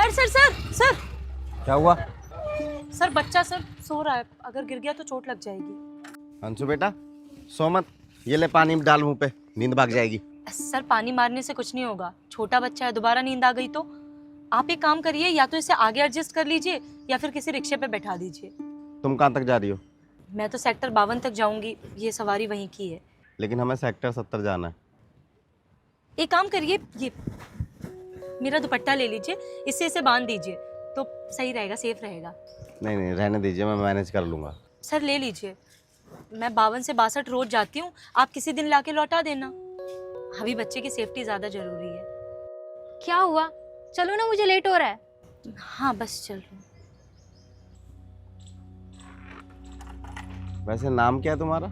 Sir sir sir sir क्या हुआ? Sir बच्चा सर सो रहा है, अगर गिर गया तो चोट लग जाएगी। अंशु बेटा, सो मत। ये ले पानी में डाल मुंह पे, नींद भाग जाएगी। सर पानी मारने से कुछ नहीं होगा, छोटा बच्चा है, दोबारा नींद आ गई तो। आप एक काम करिए, या तो इसे आगे एडजस्ट कर लीजिए या फिर किसी रिक्शे पे बैठा दीजिए। तुम कहाँ तक जा रही हो? मैं तो सेक्टर 52 तक जाऊंगी, ये सवारी वहीं की है। लेकिन हमें सेक्टर 70 जाना है। एक काम करिए, ये मेरा दुपट्टा ले लीजिए, इससे इसे बांध दीजिए तो सही रहेगा, सेफ रहेगा। नहीं नहीं, रहने दीजिए, मैं मैनेज कर लूंगा। सर ले लीजिए, मैं 52 से 62 रोज जाती हूँ, आप किसी दिन लाके लौटा देना। अभी बच्चे की सेफ्टी ज्यादा जरूरी है। क्या हुआ? चलो ना, मुझे लेट हो रहा है। हाँ बस चल रही हूँ। वैसे नाम क्या है तुम्हारा?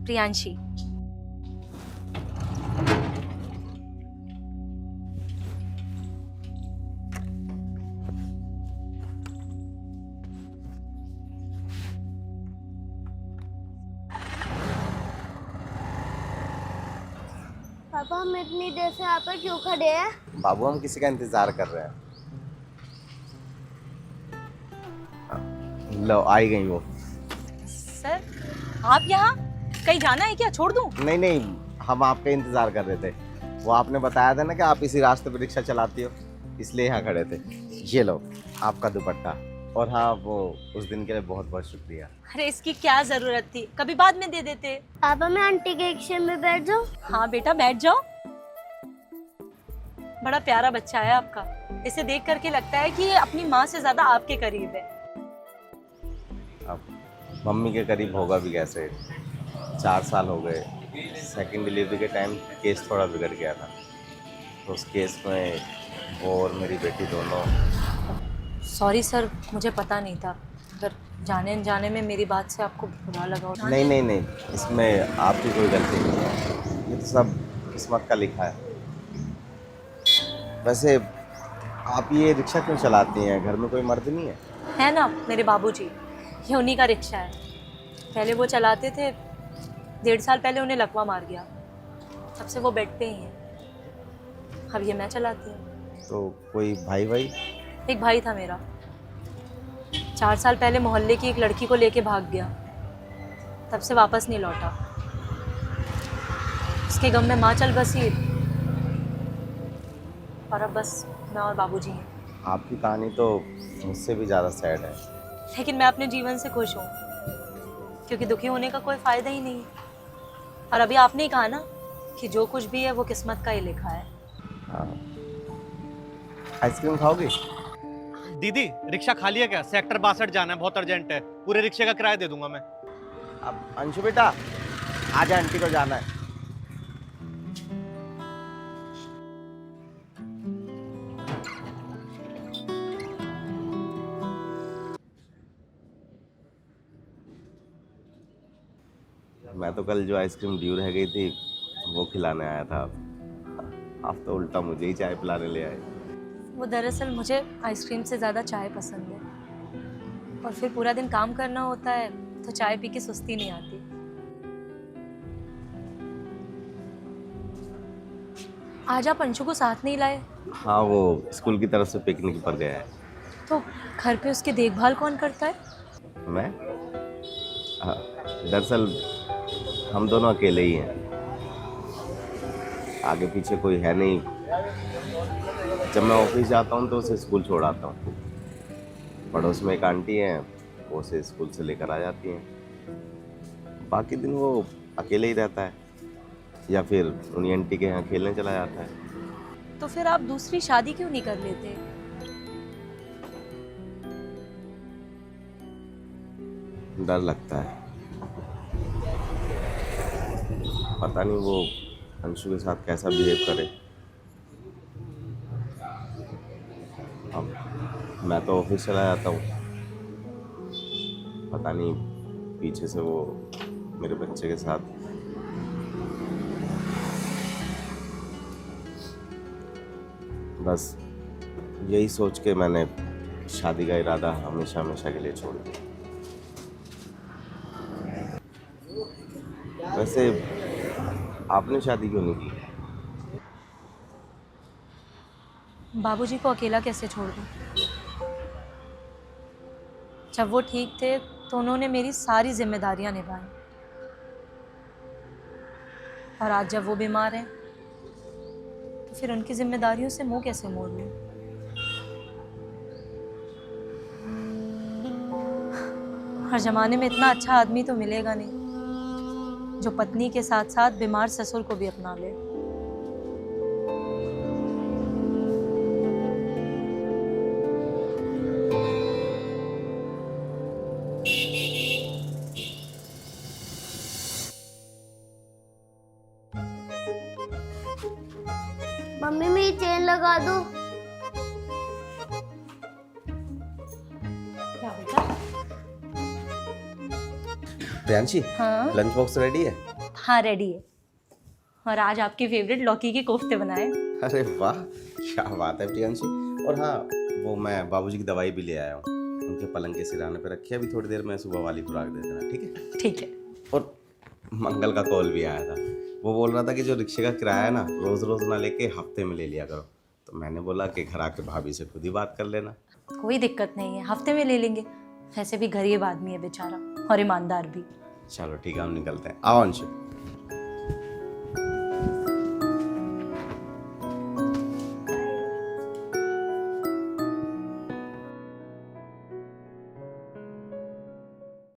प्रियांशी। पापा हम इतनी देर से यहाँ पर क्यों खड़े हैं? बाबू, हम किसी का इंतजार कर रहे हैं। लो, आई गई वो। सर आप यहाँ कहीं जाना है क्या? छोड़ दूँ? नहीं नहीं, हम आपका इंतजार कर रहे थे। वो आपने बताया था ना कि आप इसी रास्ते पर रिक्शा चलाती हो, इसलिए यहाँ खड़े थे। ये लो आपका दुपट्टा। और हाँ, वो उस दिन के लिए बहुत बहुत शुक्रिया। अरे इसकी क्या जरूरत थी, कभी बाद में दे देते। पापा मैं आंटी के रिक्शे में बैठ जाऊँ? हाँ बेटा बैठ जाओ। बड़ा प्यारा बच्चा है आपका, इसे देख करके लगता है कि ये अपनी माँ से ज्यादा आपके करीब है। अब मम्मी के करीब होगा भी कैसे? 4 साल हो गए। सेकंड डिलीवरी के टाइम केस थोड़ा बिगड़ गया था, तो उस केस में वो और मेरी बेटी दोनों। सॉरी सर, मुझे पता नहीं था, अगर जाने अनजाने में मेरी बात से आपको बुरा लगा हो। नहीं नहीं नहीं, इसमें आपकी कोई गलती नहीं है, ये तो सब किस्मत का लिखा है। वैसे आप ये रिक्शा क्यों चलाती हैं? घर में कोई मर्द नहीं है? है ना मेरे बाबूजी, ये उन्हीं का रिक्शा है। पहले वो चलाते थे, 1.5 साल पहले उन्हें लकवा मार गया, तब से वो बेड पे ही हैं। अब ये मैं चलाती हूँ। तो कोई भाई भाई? एक भाई था मेरा, 4 साल पहले मोहल्ले की एक लड़की को लेके भाग गया, तब से वापस नहीं लौटा। उसके गम में माँ चल बसी, और अब बस मैं और बाबूजी हैं। आपकी कहानी तो मुझसे भी ज़्यादा सैड है। लेकिन मैं अपने जीवन से खुश हूँ, क्योंकि दुखी होने का कोई फ़ायदा ही नहीं है। और अभी आपने ही कहा ना कि जो कुछ भी है वो किस्मत का ही लिखा है। हाँ, आइसक्रीम खाओगे? दीदी रिक्शा खाली है क्या? सेक्टर 62 जाना है, बहुत अर्जेंट है। पूरे रिक्शे का किराया दे दूंगा मैं। अब अंशु बेटा, आजा, आंटी को जाना है। मैं तो कल जो आइसक्रीम ड्यू रह गई थी वो खिलाने आया था। आप तो उल्टा मुझे ही चाय पिलाने ले आए। वो दरअसल मुझे आइसक्रीम से ज़्यादा चाय पसंद है, और फिर पूरा दिन काम करना होता है तो चाय पी के सुस्ती नहीं आती। आज आप अंशु को साथ नहीं लाए? हाँ, वो स्कूल की तरफ से पिकनिक पर गया है। तो घर पे उसकी देखभाल कौन करता है? मैं? हाँ, दरअसल हम दोनों अकेले ही हैं, आगे पीछे कोई है नहीं। जब मैं ऑफिस जाता हूँ तो उसे स्कूल छोड़ आता हूँ। पड़ोस में एक आंटी हैं, वो उसे स्कूल से लेकर आ जाती हैं। बाकी दिन वो अकेले ही रहता है, या फिर उन्हीं आंटी के यहाँ खेलने चला जाता है। तो फिर आप दूसरी शादी क्यों नहीं कर लेते? डर लगता है, पता नहीं वो अंशु के साथ कैसा बिहेव करे। अब मैं तो ऑफिस चला जाता हूँ, पता नहीं पीछे से वो मेरे बच्चे के साथ। बस यही सोच के मैंने शादी का इरादा हमेशा हमेशा के लिए छोड़ दिया। वैसे आपने शादी क्यों नहीं की? बाबूजी को अकेला कैसे छोड़ दूँ? जब वो ठीक थे तो उन्होंने मेरी सारी जिम्मेदारियां निभाई, और आज जब वो बीमार हैं तो फिर उनकी जिम्मेदारियों से मुंह कैसे मोड़ लूँ? हर जमाने में इतना अच्छा आदमी तो मिलेगा नहीं जो पत्नी के साथ साथ बीमार ससुर को भी अपना ले। मम्मी मेरी चेन लगा दो। क्या बेटा? प्रियांशी, हाँ लंच बॉक्स रेडी है? हाँ, रेडी है। और आज आपकी फेवरेट लौकी के कोफ्ते बनाए। अरे वाह, क्या बात है प्रियांशी। और हाँ, वो मैं बाबूजी की दवाई भी ले आया हूँ, उनके पलंग के सिराने पे रखी है, अभी थोड़ी देर में सुबह वाली खुराक दे देना, ठीक है? ठीक है। और मंगल का कॉल भी आया था, वो बोल रहा था कि जो रिक्शे का किराया है ना, रोज़ रोज़ ना लेके हफ्ते में ले लिया करो। तो मैंने बोला कि घर आके भाभी से खुद ही बात कर लेना। कोई दिक्कत नहीं है, हफ्ते में ले लेंगे। वैसे भी गरीब आदमी है बेचारा, और ईमानदार भी। चलो ठीक है, हम निकलते हैं। आओ अंशु।